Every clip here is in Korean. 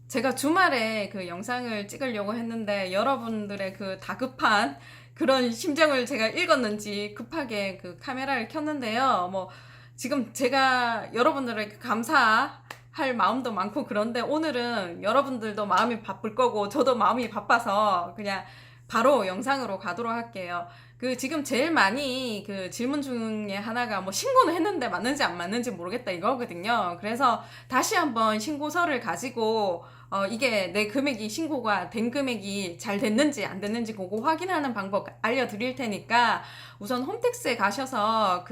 제가 주말에 그 영상을 찍으려고 했는데 여러분들의 그 다급한 그런 심정을 제가 읽었는지 급하게 그 카메라를 켰는데요. 뭐 지금 제가 여러분들에게 감사할 마음도 많고 그런데 오늘은 여러분들도 마음이 바쁠 거고 저도 마음이 바빠서 그냥 바로 영상으로 가도록 할게요. 그 지금 제일 많이 그 질문 중에 하나가 뭐 신고는 했는데 맞는지 안 맞는지 모르겠다 이거거든요. 그래서 다시 한번 신고서를 가지고 이게 내 금액이 신고가 된 금액이 잘 됐는지 안 됐는지 그거 확인하는 방법 알려드릴 테니까 우선 홈택스에 가셔서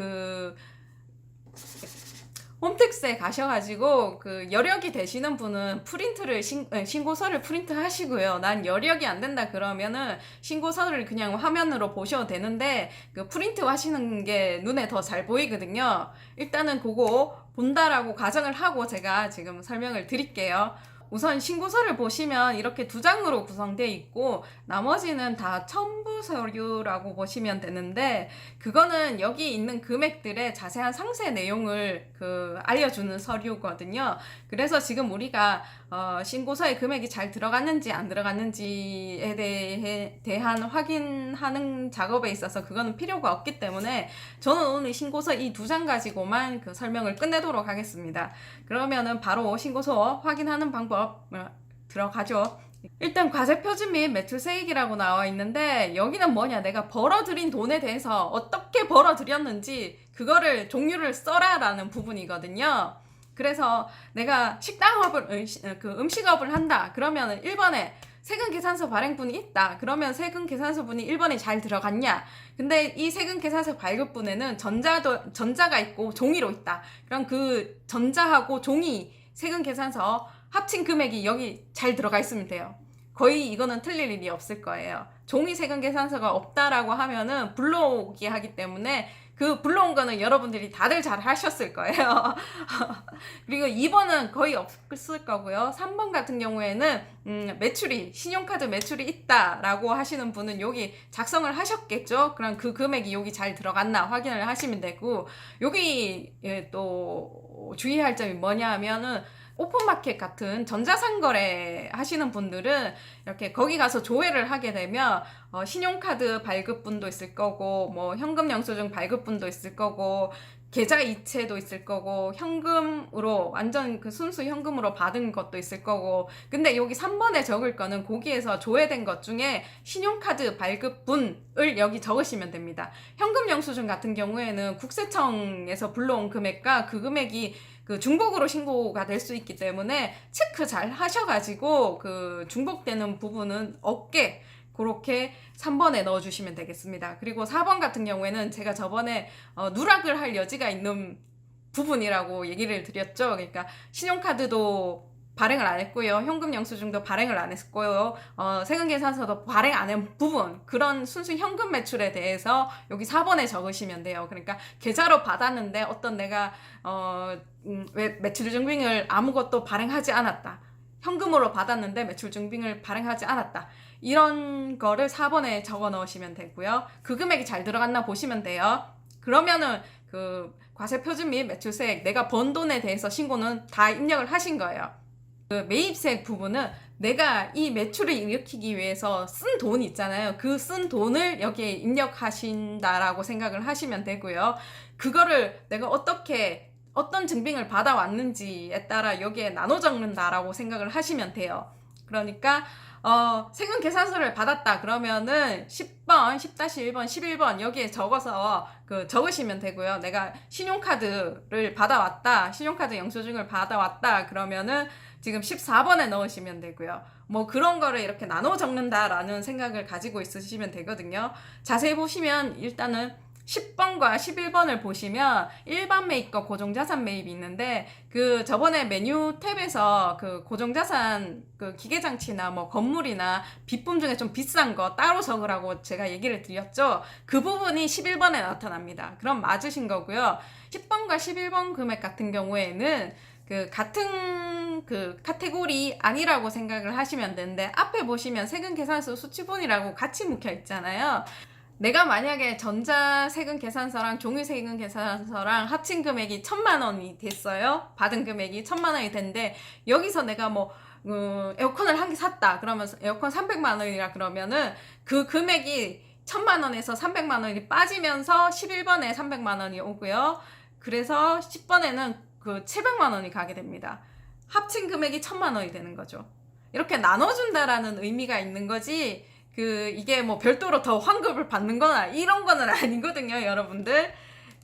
홈택스에 가셔가지고 그 여력이 되시는 분은 프린트를 신고서를 프린트 하시고요. 난 여력이 안 된다 그러면은 신고서를 그냥 화면으로 보셔도 되는데 그 프린트 하시는 게 눈에 더 잘 보이거든요. 일단은 그거 본다라고 가정을 하고 제가 지금 설명을 드릴게요. 우선 신고서를 보시면 이렇게 두 장으로 구성되어 있고 나머지는 다 첨부 서류라고 보시면 되는데 그거는 여기 있는 금액들의 자세한 상세 내용을 알려주는 서류거든요. 그래서 지금 우리가 신고서에 금액이 잘 들어갔는지 안 들어갔는지에 대한 확인하는 작업에 있어서 그거는 필요가 없기 때문에 저는 오늘 신고서 이 두 장 가지고만 그 설명을 끝내도록 하겠습니다. 그러면은 바로 신고서 확인하는 방법 들어가죠. 일단 과세표준 및 매출세액이라고 나와 있는데 여기는 뭐냐, 내가 벌어들인 돈에 대해서 어떻게 벌어들였는지 그거를 종류를 써라 라는 부분이거든요. 그래서 내가 음식업을 한다 그러면 1번에 세금계산서 발행분이 있다 그러면 세금계산서분이 1번에 잘 들어갔냐, 근데 이 세금계산서 발급분에는 전자가 있고 종이로 있다 그럼 그 전자하고 종이 세금계산서 합친 금액이 여기 잘 들어가 있으면 돼요. 거의 이거는 틀릴 일이 없을 거예요. 종이 세금계산서가 없다라고 하면은 불러오기 하기 때문에 그 불러온 거는 여러분들이 다들 잘 하셨을 거예요. 그리고 2번은 거의 없을 거고요. 3번 같은 경우에는 신용카드 매출이 있다라고 하시는 분은 여기 작성을 하셨겠죠. 그럼 그 금액이 여기 잘 들어갔나 확인을 하시면 되고, 여기 또 주의할 점이 뭐냐 하면은 오픈마켓 같은 전자상거래 하시는 분들은 이렇게 거기 가서 조회를 하게 되면 신용카드 발급분도 있을 거고 뭐 현금 영수증 발급분도 있을 거고 계좌 이체도 있을 거고 현금으로 완전 그 순수 현금으로 받은 것도 있을 거고, 근데 여기 3번에 적을 거는 거기에서 조회된 것 중에 신용카드 발급분을 여기 적으시면 됩니다. 현금 영수증 같은 경우에는 국세청에서 불러온 금액과 그 금액이 그 중복으로 신고가 될 수 있기 때문에 체크 잘 하셔가지고 그 중복되는 부분은 없게 그렇게 3번에 넣어주시면 되겠습니다. 그리고 4번 같은 경우에는 제가 저번에 누락을 할 여지가 있는 부분이라고 얘기를 드렸죠. 그러니까 신용카드도 발행을 안 했고요. 현금 영수증도 발행을 안 했고요. 세금계산서도 발행 안 한 부분, 그런 순수 현금 매출에 대해서 여기 4번에 적으시면 돼요. 그러니까 계좌로 받았는데 어떤 내가 매출 증빙을 아무것도 발행하지 않았다. 현금으로 받았는데 매출 증빙을 발행하지 않았다. 이런 거를 4번에 적어 넣으시면 되고요. 그 금액이 잘 들어갔나 보시면 돼요. 그러면은 그 과세표준 및 매출세액, 내가 번 돈에 대해서 신고는 다 입력을 하신 거예요. 그 매입세액 부분은 내가 이 매출을 일으키기 위해서 쓴 돈이 있잖아요. 그 쓴 돈을 여기에 입력하신다라고 생각을 하시면 되고요. 그거를 내가 어떤 증빙을 받아왔는지에 따라 여기에 나눠 적는다라고 생각을 하시면 돼요. 그러니까 세금 계산서를 받았다 그러면은 10번, 10-1번, 11번 여기에 적어서 적으시면 되고요. 내가 신용카드를 받아왔다, 신용카드 영수증을 받아왔다 그러면은 지금 14번에 넣으시면 되고요. 뭐 그런 거를 이렇게 나눠 적는다라는 생각을 가지고 있으시면 되거든요. 자세히 보시면 일단은 10번과 11번을 보시면 일반 매입과 고정자산 매입이 있는데, 저번에 메뉴 탭에서 고정자산 기계장치나 뭐 건물이나 비품 중에 좀 비싼 거 따로 적으라고 제가 얘기를 드렸죠. 그 부분이 11번에 나타납니다. 그럼 맞으신 거고요. 10번과 11번 금액 같은 경우에는 같은 카테고리 아니라고 생각을 하시면 되는데, 앞에 보시면 세금계산서 수치본이라고 같이 묵혀 있잖아요. 내가 만약에 전자세금계산서랑 종이세금계산서랑 합친 금액이 1,000만 원이 됐어요. 받은 금액이 1,000만 원이 됐는데 여기서 내가 뭐 에어컨을 한 개 샀다. 그러면 에어컨 300만 원이라 그러면은 그 금액이 1000만 원에서 300만 원이 빠지면서 11번에 300만 원이 오고요. 그래서 10번에는 그 700만 원이 가게 됩니다. 합친 금액이 1000만 원이 되는 거죠. 이렇게 나눠준다라는 의미가 있는 거지, 이게 뭐 별도로 더 환급을 받는 거나 이런 거는 아니거든요, 여러분들.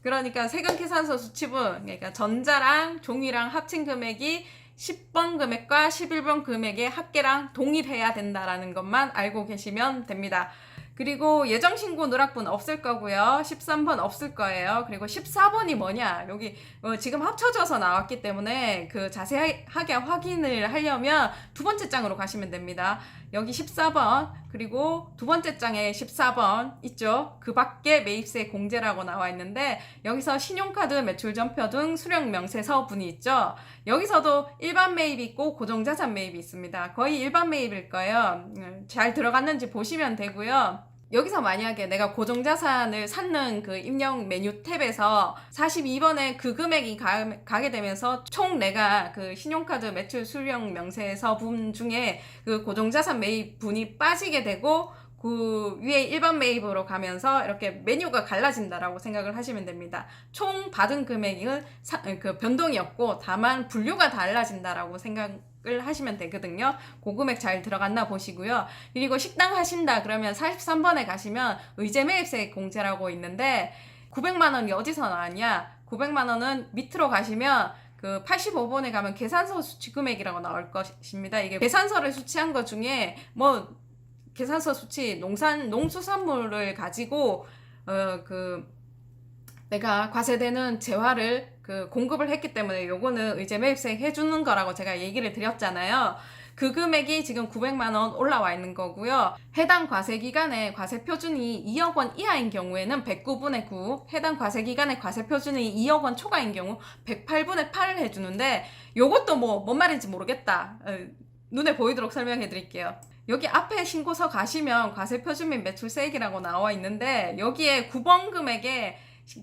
그러니까 세금 계산서 수취분, 그러니까 전자랑 종이랑 합친 금액이 10번 금액과 11번 금액의 합계랑 동일해야 된다라는 것만 알고 계시면 됩니다. 그리고 예정신고 누락분 없을 거고요. 13번 없을 거예요. 그리고 14번이 뭐냐, 여기 지금 합쳐져서 나왔기 때문에 그 자세하게 확인을 하려면 두 번째 장으로 가시면 됩니다. 여기 14번, 그리고 두 번째 장에 14번 있죠. 그 밖에 매입세 공제라고 나와 있는데, 여기서 신용카드 매출전표 등 수령명세서분이 있죠. 여기서도 일반 매입이 있고 고정자산 매입이 있습니다. 거의 일반 매입일 거예요. 잘 들어갔는지 보시면 되고요. 여기서 만약에 내가 고정자산을 찾는 그 입력 메뉴 탭에서 42번에 그 금액이 가게 되면서 총 내가 그 신용카드 매출 수령 명세서분 중에 그 고정자산 매입분이 빠지게 되고, 그 위에 일반 매입으로 가면서 이렇게 메뉴가 갈라진다라고 생각을 하시면 됩니다. 총 받은 금액은 그 변동이 없고 다만 분류가 달라진다라고 생각을 하시면 되거든요. 그 금액 잘 들어갔나 보시고요. 그리고 식당 하신다 그러면 43번에 가시면 의제매입세 공제라고 있는데, 900만 원이 어디서 나왔냐? 900만 원은 밑으로 가시면 그 85번에 가면 계산서 수취 금액이라고 나올 것입니다. 이게 계산서를 수취한 것 중에 뭐 계산서 수취, 농수산물을 가지고 내가 과세되는 재화를 공급을 했기 때문에 요거는 의제매입세 해주는 거라고 제가 얘기를 드렸잖아요. 그 금액이 지금 900만 원 올라와 있는 거고요. 해당 과세기간에 과세표준이 2억 원 이하인 경우에는 109분의 9, 해당 과세기간에 과세표준이 2억 원 초과인 경우 108분의 8을 해주는데, 요것도 뭔 말인지 모르겠다. 눈에 보이도록 설명해 드릴게요. 여기 앞에 신고서 가시면 과세표준 및 매출세액이라고 나와 있는데, 여기에 9번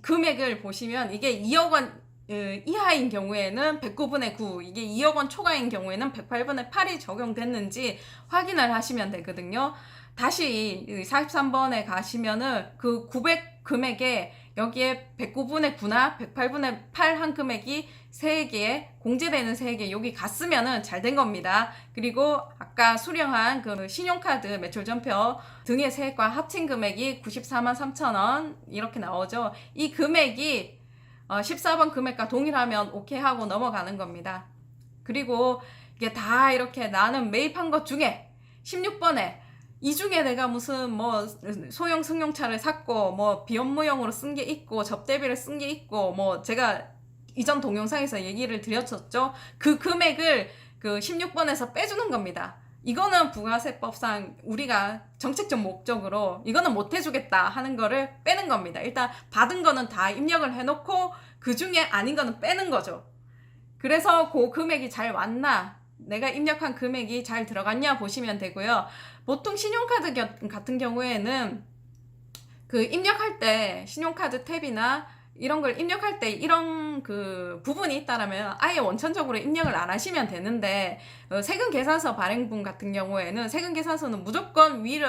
금액을 보시면 이게 2억 원 이하인 경우에는 109분의 9, 이게 2억 원 초과인 경우에는 108분의 8이 적용됐는지 확인을 하시면 되거든요. 다시 43번에 가시면은 그 900 금액에 여기에 109분의 9나 108분의 8 한 금액이 세액에 공제되는 세액에 여기 갔으면은 잘 된 겁니다. 그리고 아까 수령한 그 신용카드 매출전표 등의 세액과 합친 금액이 94만 3천 원 이렇게 나오죠. 이 금액이 14번 금액과 동일하면 오케이 하고 넘어가는 겁니다. 그리고 이게 다 이렇게 나는 매입한 것 중에 16번에 이 중에 내가 무슨 뭐 소형 승용차를 샀고 뭐 비업무용으로 쓴 게 있고 접대비를 쓴 게 있고 뭐 제가 이전 동영상에서 얘기를 드렸었죠. 그 금액을 그 16번에서 빼주는 겁니다. 이거는 부가세법상 우리가 정책적 목적으로 이거는 못 해주겠다 하는 거를 빼는 겁니다. 일단 받은 거는 다 입력을 해놓고 그 중에 아닌 거는 빼는 거죠. 그래서 그 금액이 잘 왔나, 내가 입력한 금액이 잘 들어갔냐 보시면 되고요. 보통 신용카드 같은 경우에는 그 입력할 때 신용카드 탭이나 이런 걸 입력할 때 이런 그 부분이 있다라면 아예 원천적으로 입력을 안 하시면 되는데, 세금 계산서 발행분 같은 경우에는 세금 계산서는 무조건 위로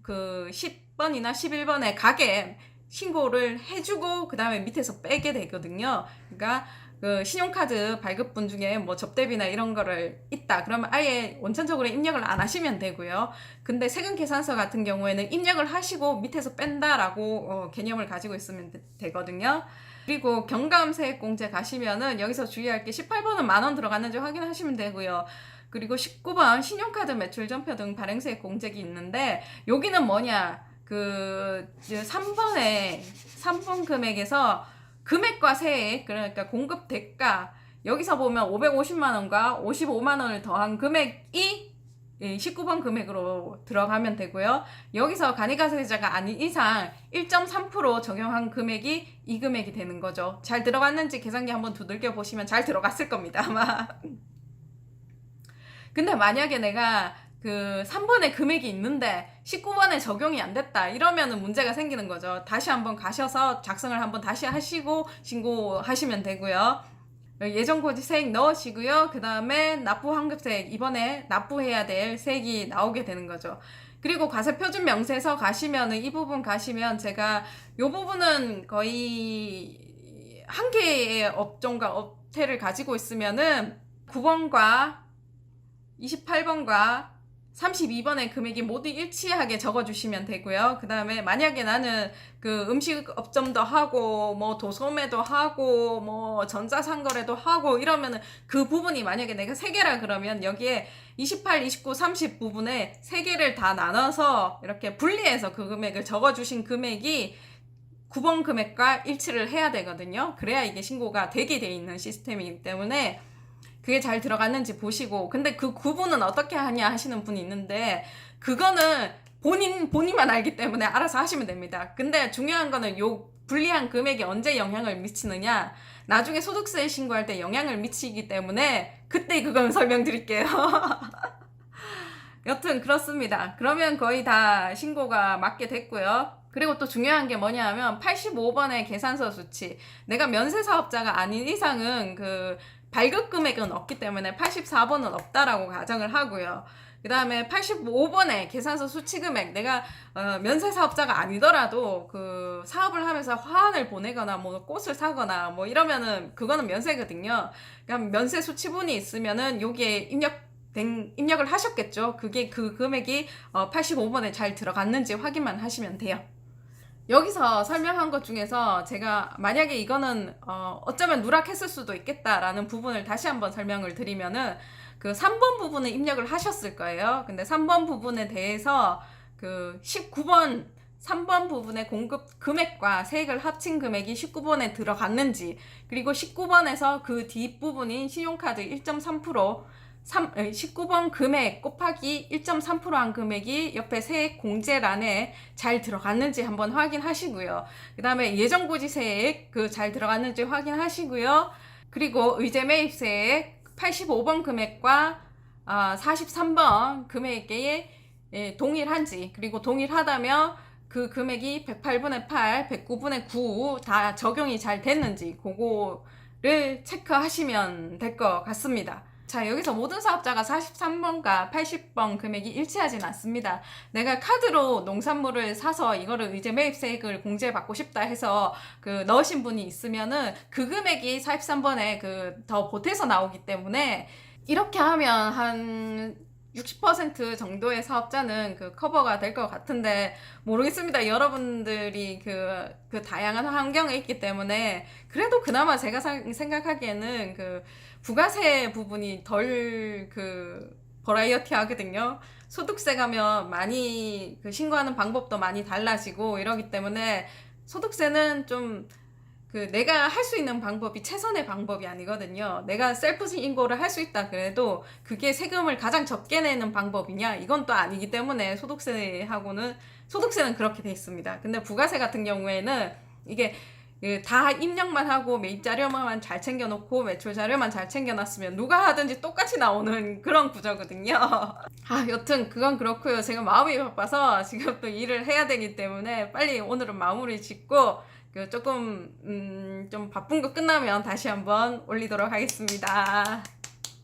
그 10번이나 11번에 가게 신고를 해주고 그 다음에 밑에서 빼게 되거든요. 그러니까 그 신용카드 발급분 중에 뭐 접대비나 이런 거를 있다 그러면 아예 원천적으로 입력을 안 하시면 되고요. 근데 세금 계산서 같은 경우에는 입력을 하시고 밑에서 뺀다라고 개념을 가지고 있으면 되거든요. 그리고 경감세액공제 가시면은 여기서 주의할 게 18번은 만원 들어갔는지 확인하시면 되고요. 그리고 19번 신용카드 매출전표 등 발행세액 공제기 있는데, 여기는 뭐냐, 그 3번 금액에서 금액과 세액, 그러니까 공급 대가, 여기서 보면 550만원과 55만원을 더한 금액이 19번 금액으로 들어가면 되고요. 여기서 간이가세자가 아닌 이상 1.3% 적용한 금액이 이 금액이 되는 거죠. 잘 들어갔는지 계산기 한번 두들겨 보시면 잘 들어갔을 겁니다, 아마. 근데 만약에 내가 그 3번에 금액이 있는데 19번에 적용이 안 됐다 이러면은 문제가 생기는 거죠. 다시 한번 가셔서 작성을 한번 다시 하시고 신고하시면 되고요. 예정고지세액 넣으시고요. 그 다음에 납부환급세액, 이번에 납부해야 될 세액이 나오게 되는 거죠. 그리고 과세표준명세서 가시면은 이 부분 가시면 제가 이 부분은 거의 한 개의 업종과 업태를 가지고 있으면은 9번과 28번과 32번의 금액이 모두 일치하게 적어주시면 되고요. 그 다음에 만약에 나는 그 음식업점도 하고 뭐 도소매도 하고 뭐 전자상거래도 하고 이러면은 그 부분이 만약에 내가 3개라 그러면 여기에 28, 29, 30 부분에 3개를 다 나눠서 이렇게 분리해서 그 금액을 적어주신 금액이 9번 금액과 일치를 해야 되거든요. 그래야 이게 신고가 되게 돼 있는 시스템이기 때문에 그게 잘 들어갔는지 보시고, 근데 그 구분은 어떻게 하냐 하시는 분이 있는데 그거는 본인만 알기 때문에 알아서 하시면 됩니다. 근데 중요한 거는 요 불리한 금액이 언제 영향을 미치느냐, 나중에 소득세 신고할 때 영향을 미치기 때문에 그때 그건 설명드릴게요. 여튼 그렇습니다. 그러면 거의 다 신고가 맞게 됐고요. 그리고 또 중요한 게 뭐냐 하면 85번의 계산서 수치, 내가 면세사업자가 아닌 이상은 그 발급 금액은 없기 때문에 84번은 없다라고 가정을 하고요. 그 다음에 85번의 계산서 수치 금액, 내가 면세사업자가 아니더라도 그 사업을 하면서 화환을 보내거나 뭐 꽃을 사거나 뭐 이러면은 그거는 면세거든요. 그러니까 면세 수치본이 있으면은 여기에 입력을 하셨겠죠. 그게 그 금액이 85번에 잘 들어갔는지 확인만 하시면 돼요. 여기서 설명한 것 중에서 제가 만약에 이거는 어쩌면 누락했을 수도 있겠다라는 부분을 다시 한번 설명을 드리면은 그 3번 부분을 입력을 하셨을 거예요. 근데 3번 부분에 대해서 그 19번 3번 부분의 공급 금액과 세액을 합친 금액이 19번에 들어갔는지, 그리고 19번에서 그 뒷부분인 신용카드 1.3% 19번 금액 곱하기 1.3%한 금액이 옆에 세액 공제란에 잘 들어갔는지 한번 확인하시고요. 그 다음에 예정고지세액 그 잘 들어갔는지 확인하시고요. 그리고 의제매입세액 85번 금액과 43번 금액에 동일한지, 그리고 동일하다면 그 금액이 108분의 8, 109분의 9 다 적용이 잘 됐는지 그거를 체크하시면 될 것 같습니다. 자, 여기서 모든 사업자가 43번과 80번 금액이 일치하진 않습니다. 내가 카드로 농산물을 사서 이거를 이제 매입세액을 공제받고 싶다 해서 그 넣으신 분이 있으면은 그 금액이 43번에 그 더 보태서 나오기 때문에 이렇게 하면 한 60% 정도의 사업자는 그 커버가 될 것 같은데 모르겠습니다. 여러분들이 그 다양한 환경에 있기 때문에 그래도 그나마 제가 생각하기에는 그 부가세 부분이 덜 그 버라이어티 하거든요. 소득세 가면 많이 그 신고하는 방법도 많이 달라지고 이러기 때문에 소득세는 좀 그 내가 할 수 있는 방법이 최선의 방법이 아니거든요. 내가 셀프 신고를 할 수 있다 그래도 그게 세금을 가장 적게 내는 방법이냐, 이건 또 아니기 때문에 소득세는 그렇게 돼 있습니다. 근데 부가세 같은 경우에는 이게 다 입력만 하고 매입 자료만 잘 챙겨놓고 매출 자료만 잘 챙겨놨으면 누가 하든지 똑같이 나오는 그런 구조거든요. 여튼 그건 그렇고요. 제가 마음이 바빠서 지금 또 일을 해야 되기 때문에 빨리 오늘은 마무리 짓고 조금 좀 바쁜 거 끝나면 다시 한번 올리도록 하겠습니다.